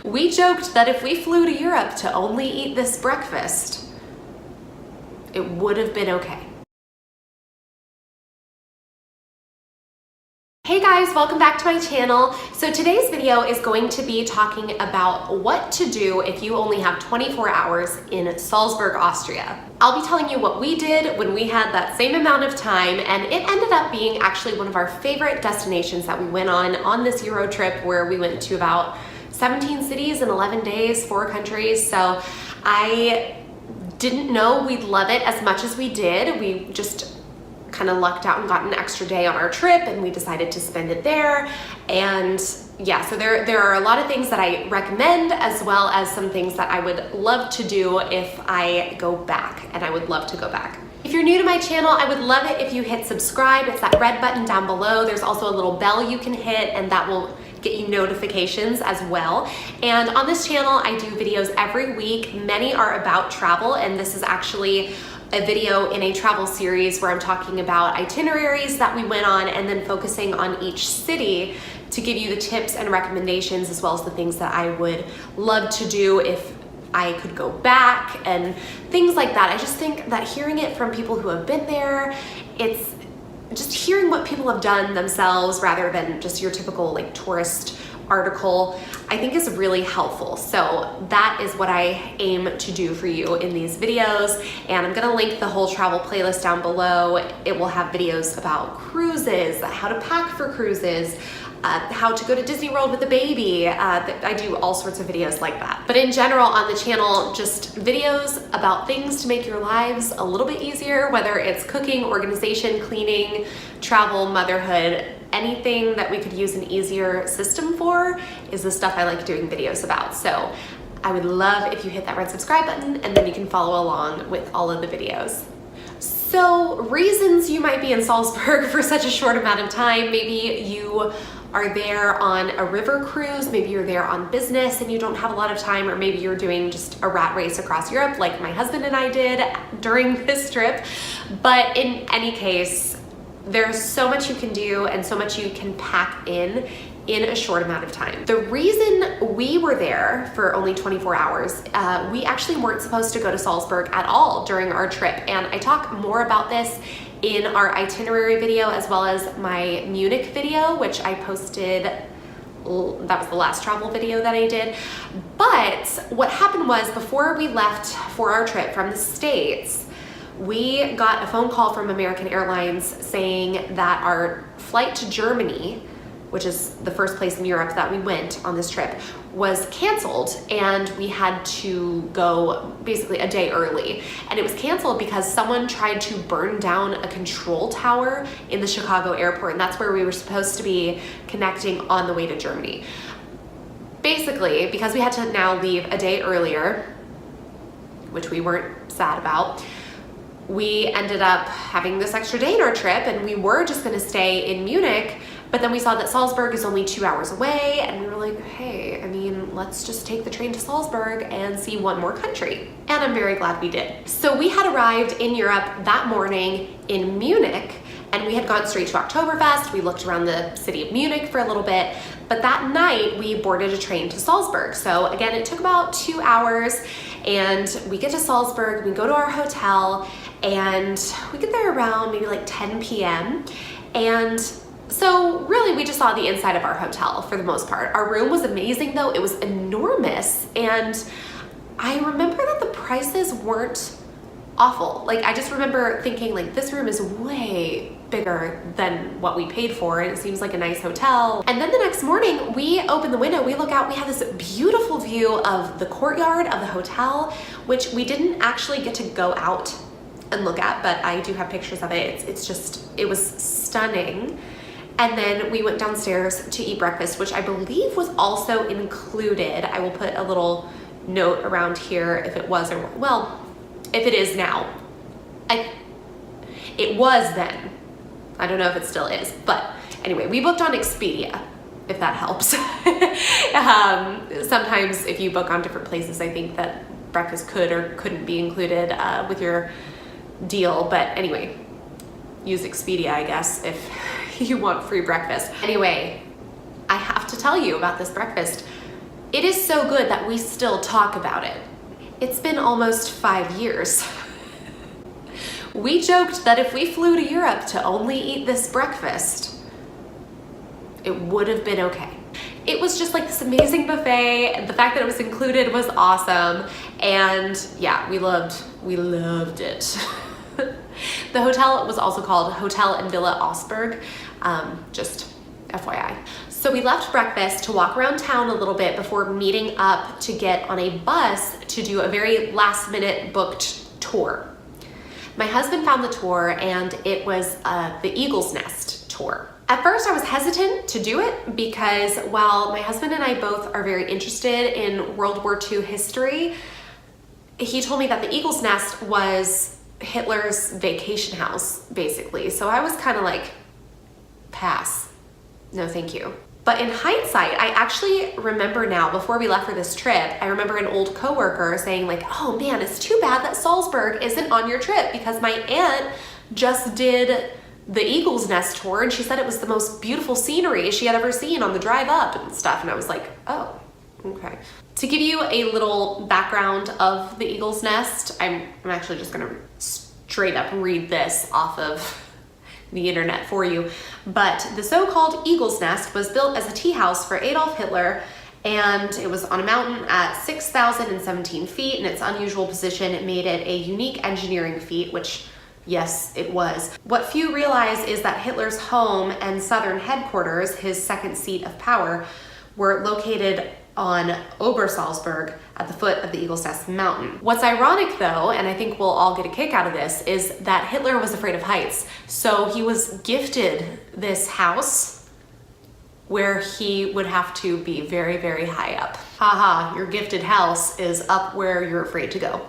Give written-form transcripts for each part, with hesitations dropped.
We joked that if we flew to Europe to only eat this breakfast, it would have been okay. Hey guys, welcome back to my channel. So today's video is going to be talking about what to do if you only have 24 hours in Salzburg, Austria. I'll be telling you what we did when we had that same amount of time, and it ended up being actually one of our favorite destinations that we went on this Euro trip, where we went to about 17 cities in 11 days, 4 countries. So I didn't know we'd love it as much as we did. We just kind of lucked out and got an extra day on our trip, and we decided to spend it there. And yeah, so there are a lot of things that I recommend, as well as some things that I would love to do if I go back, and I would love to go back. If you're new to my channel, I would love it if you hit subscribe. It's that red button down below. There's also a little bell you can hit, and that will get you notifications as well. And on this channel, I do videos every week. Many are about travel, and this is actually a video in a travel series where I'm talking about itineraries that we went on, and then focusing on each city to give you the tips and recommendations, as well as the things that I would love to do if I could go back and things like that. I just think that hearing it from people who have been there, it's just hearing what people have done themselves rather than just your typical like tourist article, I think is really helpful. So that is what I aim to do for you in these videos. And I'm gonna link the whole travel playlist down below. It will have videos about cruises, how to pack for cruises, how to go to Disney World with a baby. I do all sorts of videos like that. But in general on the channel, just videos about things to make your lives a little bit easier, whether it's cooking, organization, cleaning, travel, motherhood. Anything that we could use an easier system for is the stuff I like doing videos about. So I would love if you hit that red subscribe button, and then you can follow along with all of the videos. So reasons you might be in Salzburg for such a short amount of time. Maybe you are there on a river cruise, maybe you're there on business and you don't have a lot of time, or maybe you're doing just a rat race across Europe like my husband and I did during this trip. But in any case, there's so much you can do and so much you can pack in a short amount of time. The reason we were there for only 24 hours, we actually weren't supposed to go to Salzburg at all during our trip. And I talk more about this in our itinerary video, as well as my Munich video, which I posted. That was the last travel video that I did. But what happened was, before we left for our trip from the States, we got a phone call from American Airlines saying that our flight to Germany, which is the first place in Europe that we went on this trip, was canceled, and we had to go basically a day early. And it was canceled because someone tried to burn down a control tower in the Chicago airport, and that's where we were supposed to be connecting on the way to Germany. Basically, because we had to now leave a day earlier, which we weren't sad about, we ended up having this extra day in our trip, and we were just gonna stay in Munich, but then we saw that Salzburg is only 2 hours away, and we were like, hey, I mean, let's just take the train to Salzburg and see one more country. And I'm very glad we did. So we had arrived in Europe that morning in Munich, and we had gone straight to Oktoberfest. We looked around the city of Munich for a little bit, but that night we boarded a train to Salzburg. So again, it took about 2 hours, and we get to Salzburg, we go to our hotel, and we get there around maybe like 10 p.m. And so really we just saw the inside of our hotel for the most part. Our room was amazing though. It was enormous. And I remember that the prices weren't awful. Like, I just remember thinking, like, this room is way bigger than what we paid for, and it seems like a nice hotel. And then the next morning, we open the window, we look out, we have this beautiful view of the courtyard of the hotel, which we didn't actually get to go out and look at, but I do have pictures of it. It's just, it was stunning. And then we went downstairs to eat breakfast, which I believe was also included. I will put a little note around here if it was, or well, if it is now. It was then. I don't know if it still is, but anyway, we booked on Expedia, if that helps. Sometimes if you book on different places, I think that breakfast could or couldn't be included with your deal, but anyway, use Expedia, I guess, if you want free breakfast. Anyway, I have to tell you about this breakfast. It is so good that we still talk about it. It's been almost 5 years. We joked that if we flew to Europe to only eat this breakfast, it would have been okay. It was just like this amazing buffet. The fact that it was included was awesome. And yeah, we loved it. The hotel was also called Hotel and Villa Augsburg, just FYI. So we left breakfast to walk around town a little bit before meeting up to get on a bus to do a very last minute booked tour. My husband found the tour and it was the Eagle's Nest tour. At first I was hesitant to do it because while my husband and I both are very interested in World War II history, he told me that the Eagle's Nest was Hitler's vacation house, basically. So I was kind of like, pass, no thank you. But in hindsight, I actually remember now, before we left for this trip, I remember an old coworker saying like, oh man, it's too bad that Salzburg isn't on your trip because my aunt just did the Eagle's Nest tour and she said it was the most beautiful scenery she had ever seen on the drive up and stuff. And I was like, oh, okay. To give you a little background of the Eagle's Nest, I'm actually just gonna straight up read this off of the internet for you. But the so-called Eagle's Nest was built as a tea house for Adolf Hitler, and it was on a mountain at 6,017 feet. In its unusual position, it made it a unique engineering feat, which yes, it was. What few realize is that Hitler's home and southern headquarters, his second seat of power, were located on Salzburg at the foot of the Eagle's Nest mountain. What's ironic though, and I think we'll all get a kick out of this, is that Hitler was afraid of heights. So he was gifted this house where he would have to be very, very high up. Haha, your gifted house is up where you're afraid to go.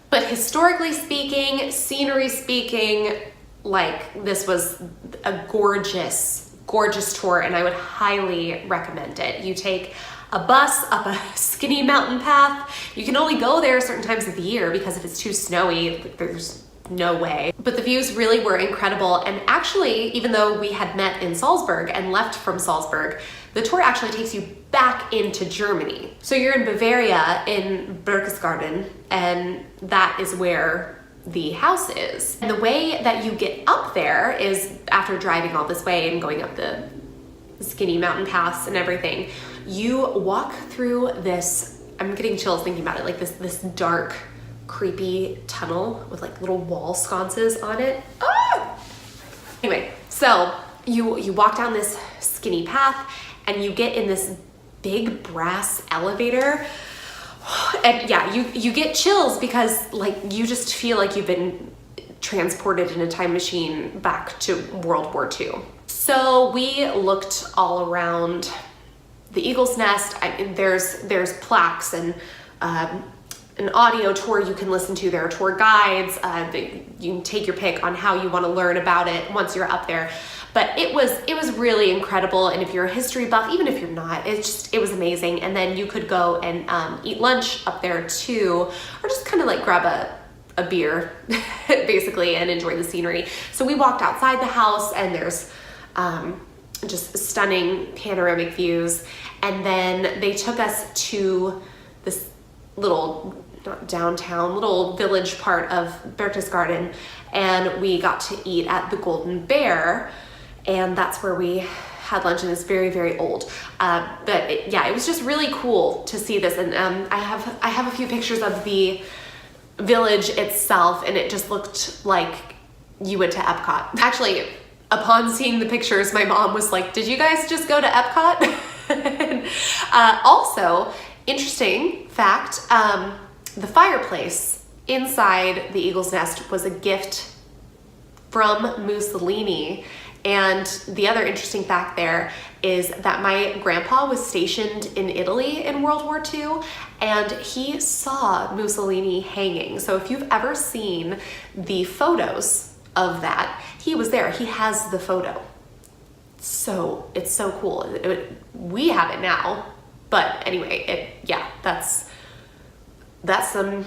But historically speaking, scenery speaking, like this was a gorgeous, gorgeous tour and I would highly recommend it. You take a bus up a skinny mountain path. You can only go there certain times of the year because if it's too snowy, there's no way. But the views really were incredible. And actually, even though we had met in Salzburg and left from Salzburg, the tour actually takes you back into Germany. So you're in Bavaria in Berchesgarten, and that is where the house is. And the way that you get up there is after driving all this way and going up the skinny mountain paths and everything, you walk through this, I'm getting chills thinking about it, like this dark, creepy tunnel with like little wall sconces on it. Ah! Anyway, so you walk down this skinny path and you get in this big brass elevator. And yeah, you get chills because like you just feel like you've been transported in a time machine back to World War II. So we looked all around the Eagle's Nest. I mean, there's plaques and an audio tour you can listen to. There are tour guides. You can take your pick on how you want to learn about it once you're up there. But it was really incredible. And if you're a history buff, even if you're not, it was amazing. And then you could go and eat lunch up there too, or just kind of like grab a beer basically and enjoy the scenery. So we walked outside the house and there's just stunning panoramic views. And then they took us to this little, not downtown, little village part of Berchtesgaden, and we got to eat at the Golden Bear, and that's where we had lunch, and it's very, very old. Yeah, it was just really cool to see this, and I have a few pictures of the village itself, and it just looked like you went to Epcot. Actually, upon seeing the pictures, my mom was like, "Did you guys just go to Epcot?" Also, interesting fact, the fireplace inside the Eagle's Nest was a gift from Mussolini. And the other interesting fact there is that my grandpa was stationed in Italy in World War II, and he saw Mussolini hanging. So if you've ever seen the photos of that, he was there. He has the photo. So it's so cool. We have it now, but anyway, yeah, that's some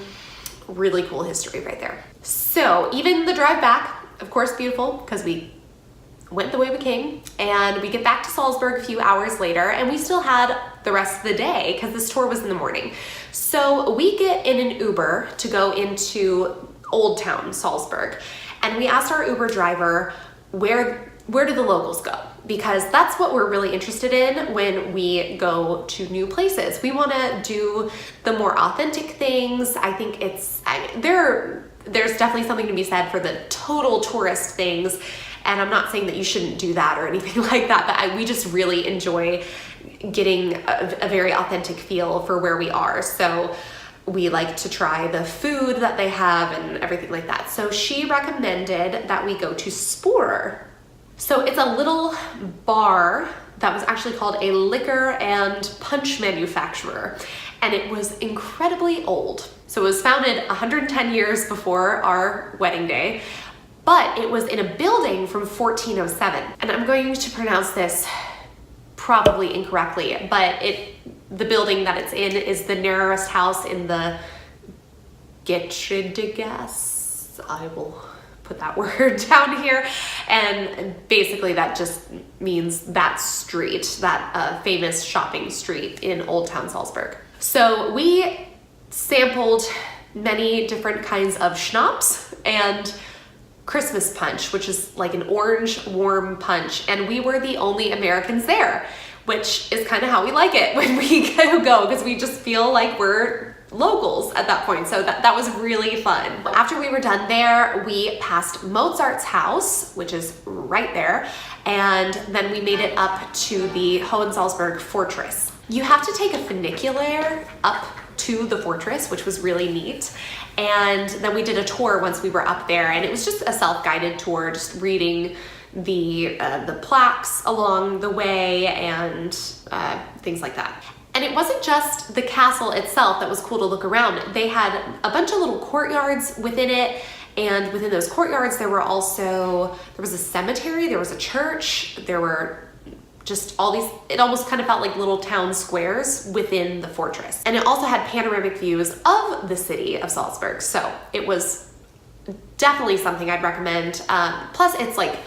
really cool history right there. So even the drive back, of course, beautiful because we went the way we came, and we get back to Salzburg a few hours later, and we still had the rest of the day because this tour was in the morning. So we get in an Uber to go into Old Town Salzburg, and we asked our Uber driver, where do the locals go? Because that's what we're really interested in when we go to new places. We want to do the more authentic things. I think there's definitely something to be said for the total tourist things, and I'm not saying that you shouldn't do that or anything like that, but we just really enjoy getting a very authentic feel for where we are. So we like to try the food that they have and everything like that. So she recommended that we go to Spoor. So it's a little bar that was actually called a liquor and punch manufacturer, and it was incredibly old. So it was founded 110 years before our wedding day, but it was in a building from 1407. And I'm going to pronounce this probably incorrectly, but the building that it's in is the narrowest house in the Getredegasse. I will put that word down here, and basically that just means that street, that famous shopping street in Old Town Salzburg. So we sampled many different kinds of schnapps and Christmas punch, which is like an orange warm punch, and we were the only Americans there, which is kind of how we like it when we go, because we just feel like we're locals at that point. So that was really fun. After we were done there, we passed Mozart's house, which is right there, and then we made it up to the Hohensalzburg fortress. You have to take a funicular up to the fortress, which was really neat. And then we did a tour once we were up there, and it was just a self-guided tour, just reading the plaques along the way and things like that. And it wasn't just the castle itself that was cool to look around. They had a bunch of little courtyards within it, and within those courtyards there was a cemetery, there was a church, there were just all these, it almost kind of felt like little town squares within the fortress. And it also had panoramic views of the city of Salzburg. So it was definitely something I'd recommend. Plus it's like,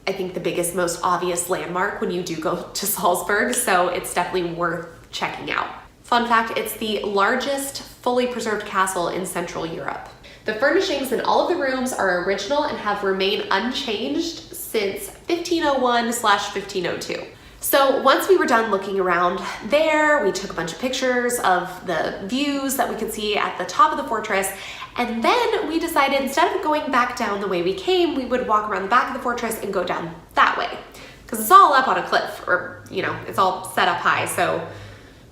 I think the biggest, most obvious landmark when you do go to Salzburg. So it's definitely worth checking out. Fun fact, it's the largest fully preserved castle in Central Europe. The furnishings in all of the rooms are original and have remained unchanged since 1501/1502. So once we were done looking around there, we took a bunch of pictures of the views that we could see at the top of the fortress, and then we decided instead of going back down the way we came, we would walk around the back of the fortress and go down that way, because it's all up on a cliff, or it's all set up high. So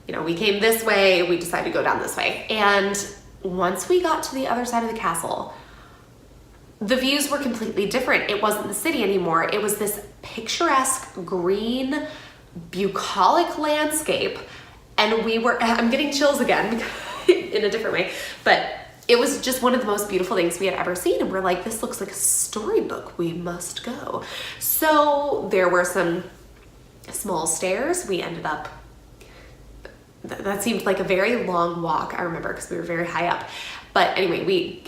we came this way, we decided to go down this way. And once we got to the other side of the castle, the views were completely different. It wasn't the city anymore. It was this picturesque green, bucolic landscape. And I'm getting chills again in a different way, but it was just one of the most beautiful things we had ever seen. And we're like, this looks like a storybook. We must go. So there were some small stairs. We ended up, that seemed like a very long walk, I remember, because we were very high up. But anyway,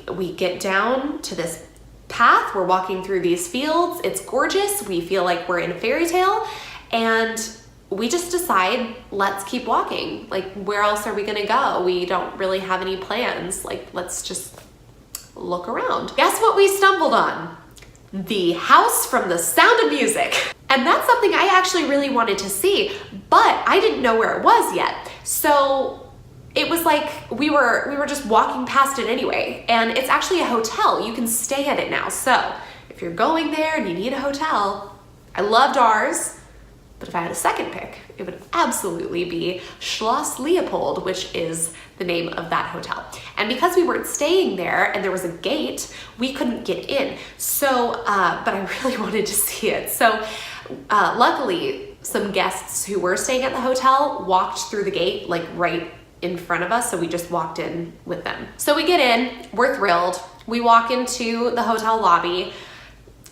we get down to this path. We're walking through these fields. It's gorgeous. We feel like we're in a fairy tale, and we just decide, let's keep walking. Like, where else are we gonna go? We don't really have any plans. Like, let's just look around. Guess what we stumbled on? The house from The Sound of Music. And that's something I actually really wanted to see, but I didn't know where it was yet. So it was like we were just walking past it anyway, and it's actually a hotel. You can stay at it now. So if you're going there and you need a hotel, I loved ours, but if I had a second pick, it would absolutely be Schloss Leopold, which is the name of that hotel. And because we weren't staying there and there was a gate, we couldn't get in. So, but I really wanted to see it. So luckily, some guests who were staying at the hotel walked through the gate, like right in front of us, so we just walked in with them. So we get in, we're thrilled. We walk into the hotel lobby.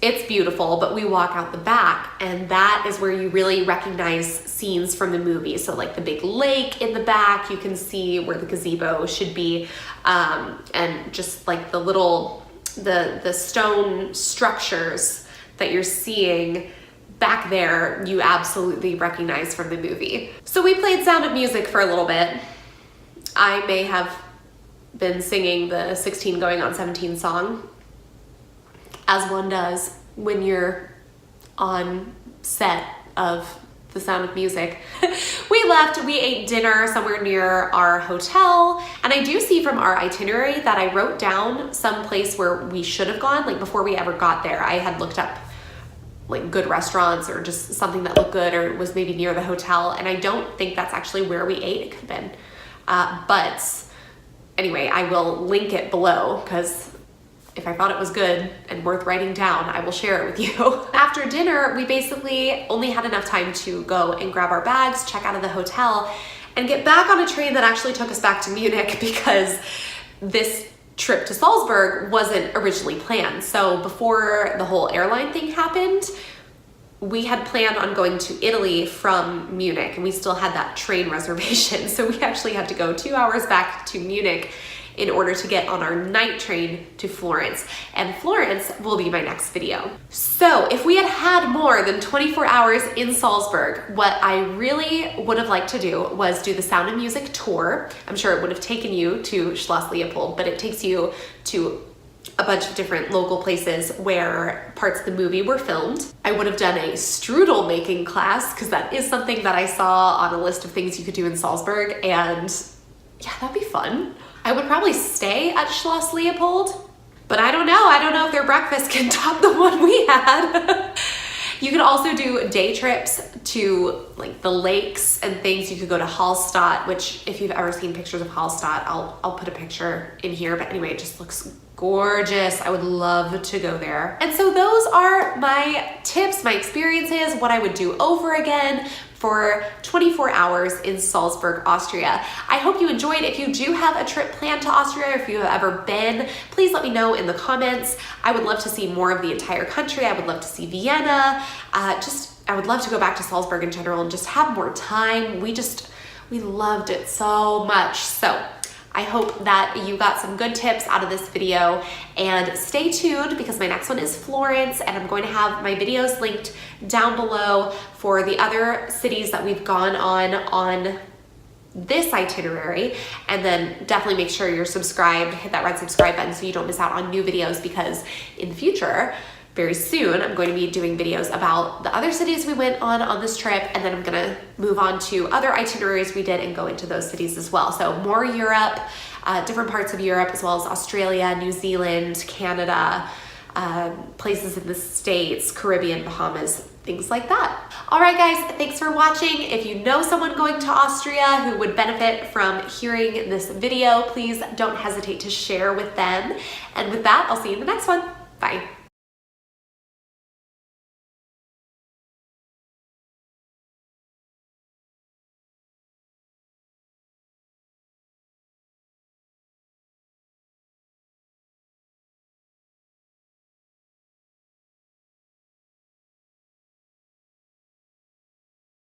It's beautiful, but we walk out the back, and that is where you really recognize scenes from the movie. So like the big lake in the back, you can see where the gazebo should be, and just like the stone structures that you're seeing back there you absolutely recognize from the movie. So we played Sound of Music for a little bit. I may have been singing the 16 going on 17 song, as one does when you're on set of The Sound of Music. We left, we ate dinner somewhere near our hotel, and I do see from our itinerary that I wrote down some place where we should have gone. Like before we ever got there, I had looked up like good restaurants or just something that looked good or was maybe near the hotel, and I don't think that's actually where we ate. It could have been. But anyway, I will link it below because if I thought it was good and worth writing down, I will share it with you. After dinner, we basically only had enough time to go and grab our bags, check out of the hotel, and get back on a train that actually took us back to Munich because this trip to Salzburg wasn't originally planned. So before the whole airline thing happened, we had planned on going to Italy from Munich, and we still had that train reservation. So we actually had to go 2 hours back to Munich in order to get on our night train to Florence. And Florence will be my next video. So if we had had more than 24 hours in Salzburg, what I really would have liked to do was do the Sound of Music tour. I'm sure it would have taken you to Schloss Leopold, but it takes you to a bunch of different local places where parts of the movie were filmed. I would have done a strudel making class because that is something that I saw on a list of things you could do in Salzburg, and yeah, that'd be fun. I would probably stay at Schloss Leopold, but I don't know. I don't know if their breakfast can top the one we had. You could also do day trips to like the lakes and things. You could go to Hallstatt, which if you've ever seen pictures of Hallstatt, I'll put a picture in here. But anyway, it just looks gorgeous. I would love to go there. And so those are my tips, my experiences, what I would do over again for 24 hours in Salzburg, Austria. I hope you enjoyed. If you do have a trip planned to Austria, or if you have ever been, please let me know in the comments. I would love to see more of the entire country. I would love to see Vienna. I would love to go back to Salzburg in general and just have more time. We loved it so much. So I hope that you got some good tips out of this video, and stay tuned because my next one is Florence, and I'm going to have my videos linked down below for the other cities that we've gone on this itinerary. And then definitely make sure you're subscribed, hit that red subscribe button so you don't miss out on new videos, because in the future, very soon, I'm going to be doing videos about the other cities we went on this trip, and then I'm gonna move on to other itineraries we did and go into those cities as well. So more Europe, different parts of Europe, as well as Australia, New Zealand, Canada, places in the States, Caribbean, Bahamas, things like that. All right, guys, thanks for watching. If you know someone going to Austria who would benefit from hearing this video, please don't hesitate to share with them. And with that, I'll see you in the next one. Bye.